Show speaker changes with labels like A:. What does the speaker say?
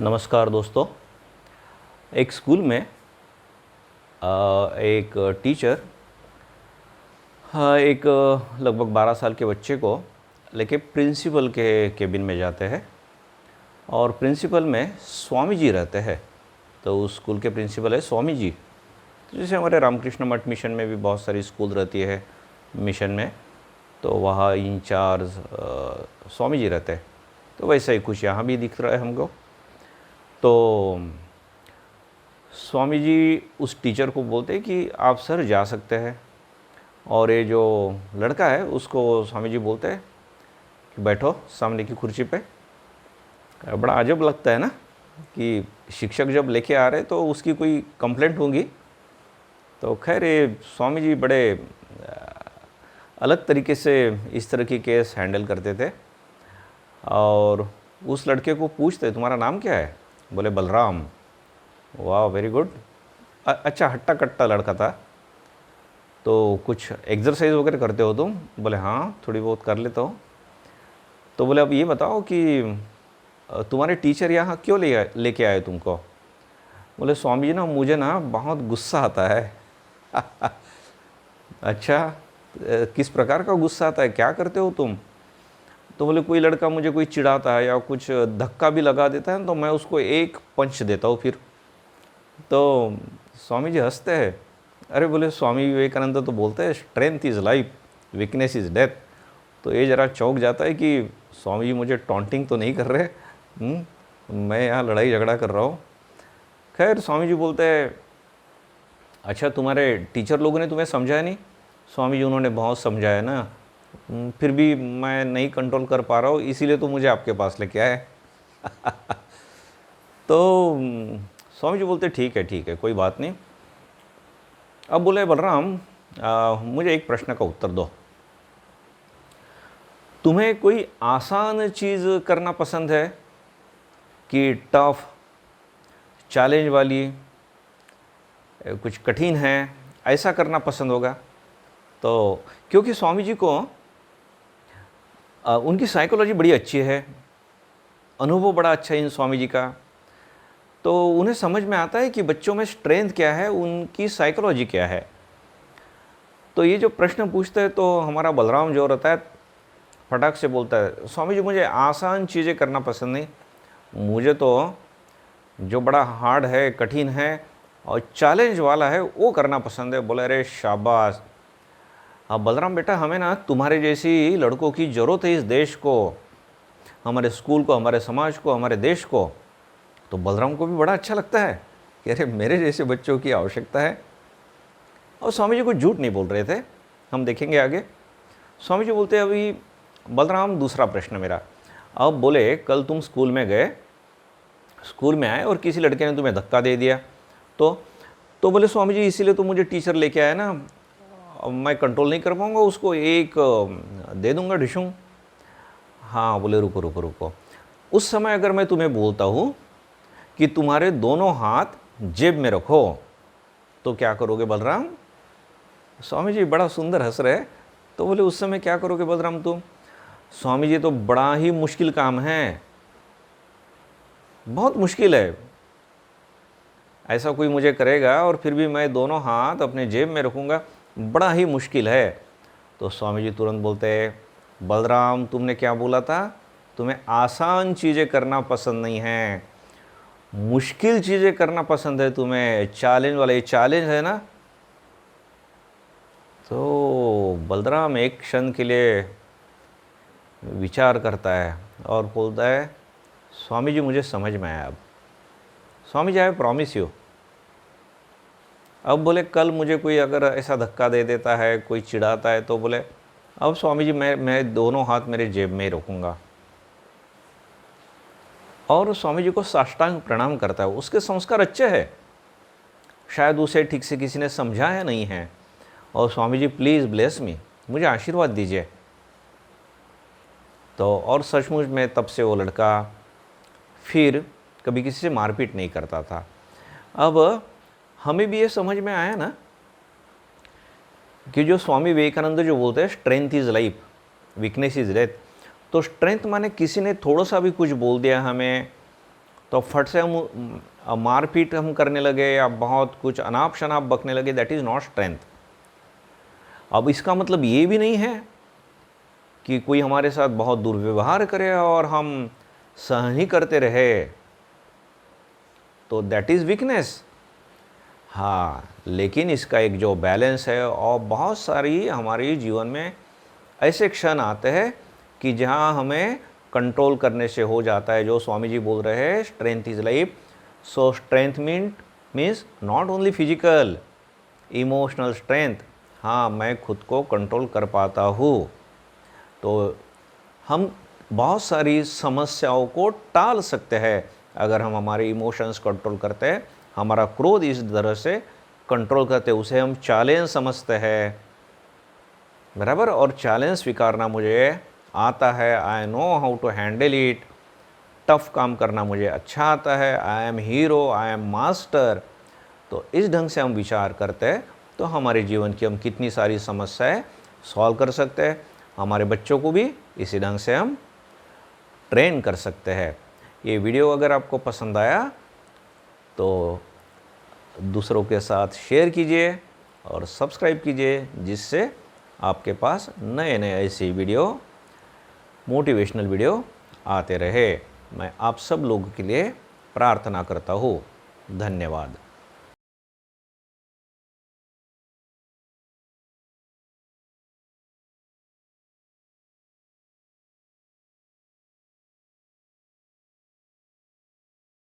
A: नमस्कार दोस्तों। एक स्कूल में एक टीचर एक लगभग 12 साल के बच्चे को लेके प्रिंसिपल के केबिन में जाते हैं और प्रिंसिपल में स्वामी जी रहते हैं। तो उस स्कूल के प्रिंसिपल है स्वामी जी। तो जैसे हमारे रामकृष्ण मठ मिशन में भी बहुत सारी स्कूल रहती है मिशन में, तो वहाँ इंचार्ज स्वामी जी रहते हैं। तो वैसा ही कुछ यहाँ भी दिख रहा है हमको। तो स्वामी जी उस टीचर को बोलते हैं कि आप सर जा सकते हैं। और ये जो लड़का है उसको स्वामी जी बोलते हैं कि बैठो सामने की कुर्सी पे। बड़ा अजब लगता है ना कि शिक्षक जब लेके आ रहे तो उसकी कोई कंप्लेंट होंगी। तो खैर ये स्वामी जी बड़े अलग तरीके से इस तरह की केस हैंडल करते थे। और उस लड़के को पूछते तुम्हारा नाम क्या है? बोले बलराम। वाह वेरी गुड। अच्छा हट्टा कट्टा लड़का था। तो कुछ एक्सरसाइज वगैरह करते हो तुम? बोले हाँ थोड़ी बहुत कर लेता हूँ। तो बोले अब ये बताओ कि तुम्हारे टीचर यहाँ क्यों लेके आए तुमको? बोले स्वामी जी ना मुझे ना बहुत गुस्सा आता है। अच्छा किस प्रकार का गुस्सा आता है, क्या करते हो तुम? तो बोले कोई लड़का मुझे कोई चिढ़ाता है या कुछ धक्का भी लगा देता है तो मैं उसको एक पंच देता हूँ फिर। तो स्वामी जी हंसते हैं। अरे बोले स्वामी विवेकानंद तो बोलते हैं strength is life, weakness is death. तो ये ज़रा चौंक जाता है कि स्वामी जी मुझे टॉन्टिंग तो नहीं कर रहे, मैं यहाँ लड़ाई झगड़ा कर रहा हूँ। खैर स्वामी जी बोलते हैं अच्छा तुम्हारे टीचर लोगों ने तुम्हें समझाया नहीं? स्वामी जी उन्होंने बहुत समझाया ना, फिर भी मैं नहीं कंट्रोल कर पा रहा हूँ, इसीलिए तो मुझे आपके पास लेके आए। तो स्वामी जी बोलते ठीक है कोई बात नहीं। अब बोले बलराम मुझे एक प्रश्न का उत्तर दो। तुम्हें कोई आसान चीज़ करना पसंद है कि टफ चैलेंज वाली, कुछ कठिन है ऐसा करना पसंद होगा? तो क्योंकि स्वामी जी को उनकी साइकोलॉजी बड़ी अच्छी है, अनुभव बड़ा अच्छा है इन स्वामी जी का। तो उन्हें समझ में आता है कि बच्चों में स्ट्रेंथ क्या है, उनकी साइकोलॉजी क्या है। तो ये जो प्रश्न पूछते हैं तो हमारा बलराम जो रहता है फटाक से बोलता है स्वामी जी मुझे आसान चीज़ें करना पसंद नहीं, मुझे तो जो बड़ा हार्ड है, कठिन है और चैलेंज वाला है वो करना पसंद है। बोले अरे शाबाश, हाँ बलराम बेटा हमें ना तुम्हारे जैसी लड़कों की ज़रूरत है इस देश को, हमारे स्कूल को, हमारे समाज को, हमारे देश को। तो बलराम को भी बड़ा अच्छा लगता है कि अरे मेरे जैसे बच्चों की आवश्यकता है। और स्वामी जी कुछ झूठ नहीं बोल रहे थे, हम देखेंगे आगे। स्वामी जी बोलते हैं अभी बलराम दूसरा प्रश्न मेरा। अब बोले कल तुम स्कूल में गए, स्कूल में आए और किसी लड़के ने तुम्हें धक्का दे दिया तो बोले स्वामी जी इसीलिए तो मुझे टीचर लेके आया ना, अब मैं कंट्रोल नहीं कर पाऊँगा, उसको एक दे दूँगा ढिशूँ। हाँ बोले रुको रुको रुको, उस समय अगर मैं तुम्हें बोलता हूँ कि तुम्हारे दोनों हाथ जेब में रखो तो क्या करोगे बलराम? स्वामी जी बड़ा सुंदर हंस रहे। तो बोले उस समय क्या करोगे बलराम तुम? स्वामी जी तो बड़ा ही मुश्किल काम है, बहुत मुश्किल है, ऐसा कोई मुझे करेगा और फिर भी मैं दोनों हाथ अपने जेब में रखूँगा, बड़ा ही मुश्किल है। तो स्वामी जी तुरंत बोलते हैं बलराम तुमने क्या बोला था, तुम्हें आसान चीज़ें करना पसंद नहीं है, मुश्किल चीज़ें करना पसंद है तुम्हें, चैलेंज वाला, ये चैलेंज है ना। तो बलराम एक क्षण के लिए विचार करता है और बोलता है स्वामी जी मुझे समझ में आया। अब Swami ji I promise you. अब बोले कल मुझे कोई अगर ऐसा धक्का दे देता है, कोई चिढ़ाता है तो बोले अब स्वामी जी मैं दोनों हाथ मेरे जेब में ही रखूँगा। और स्वामी जी को साष्टांग प्रणाम करता है। उसके संस्कार अच्छे हैं, शायद उसे ठीक से किसी ने समझाया नहीं है। और Swami ji please bless me, मुझे आशीर्वाद दीजिए। तो और सचमुच में तब से वो लड़का फिर कभी किसी से मारपीट नहीं करता था। अब हमें भी ये समझ में आया ना कि जो स्वामी विवेकानंद जो बोलते हैं strength is life, weakness is death. तो स्ट्रेंथ माने किसी ने थोड़ा सा भी कुछ बोल दिया हमें तो फट से हम मारपीट हम करने लगे या बहुत कुछ अनाप शनाप बकने लगे, दैट इज़ नॉट स्ट्रेंथ। अब इसका मतलब ये भी नहीं है कि कोई हमारे साथ बहुत दुर्व्यवहार करे और हम सहन ही करते रहे, तो दैट इज़ वीकनेस। हाँ, लेकिन इसका एक जो बैलेंस है, और बहुत सारी हमारे जीवन में ऐसे क्षण आते हैं कि जहाँ हमें कंट्रोल करने से हो जाता है, जो स्वामी जी बोल रहे हैं strength is life. So strength means not only physical, emotional strength. हाँ, मैं खुद को कंट्रोल कर पाता हूँ, तो हम बहुत सारी समस्याओं को टाल सकते हैं अगर हम हमारे इमोशंस कंट्रोल करते हैं, हमारा क्रोध इस तरह से कंट्रोल करते हैं, उसे हम चैलेंज समझते हैं, बराबर। और चैलेंज स्वीकारना मुझे आता है, I know how to handle it. Tough काम करना मुझे अच्छा आता है, I am hero, I am master. तो इस ढंग से हम विचार करते हैं तो हमारे जीवन की हम कितनी सारी समस्याएं सॉल्व कर सकते हैं। हमारे बच्चों को भी इसी ढंग से हम ट्रेन कर सकते हैं। ये वीडियो अगर आपको पसंद आया तो दूसरों के साथ शेयर कीजिए और सब्सक्राइब कीजिए, जिससे आपके पास नए नए ऐसी वीडियो, मोटिवेशनल वीडियो आते रहे। मैं आप सब लोगों के लिए प्रार्थना करता हूँ। धन्यवाद।